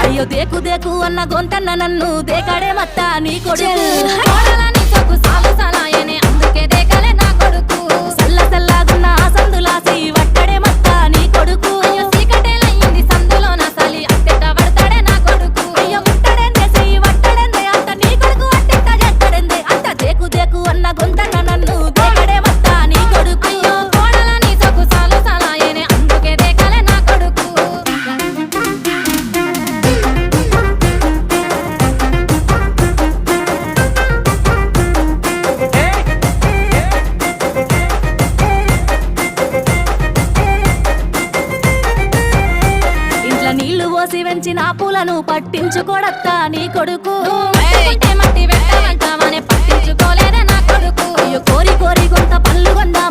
అయ్యో దేకు దేకు అన్న గొంతన్న నన్ను దేకాడే మత్త నీ కొడుకు కోడలని సొక్కు సాలు సలాయనే అందుకే దేకలే నా కొడుకు సల్ల సల్లాగున్న ఆ సందులాసి వట్టడే మత్త నీ కొడుకు అయ్యో సీకటేలయ్యింది సందులో నా సలి అట్టెట్ట పడతాడే నా కొడుకు అయ్యో ముట్టడెందే చెయ్యి వట్టడెందే అంత నీ కొడుకు అట్టెట్ట చేస్తాడెందే అంత దేకు దేకు అన్న గొంతన్న నన్ను దేకడే మత్త నీ కొడుకు అయ్యో కోడలని సొక్కు సాలు సలాయనే అందుకే దేకలే నా కొడుకు నీళ్లు పోసి వెంచిన పూలను పట్టించుకోడత్తా నీ కొడుకు మట్టి వెంటనే పట్టించుకోలేదే నా కొడుకు అయ్యో కోరి కోరి కొంత పళ్ళు కొందా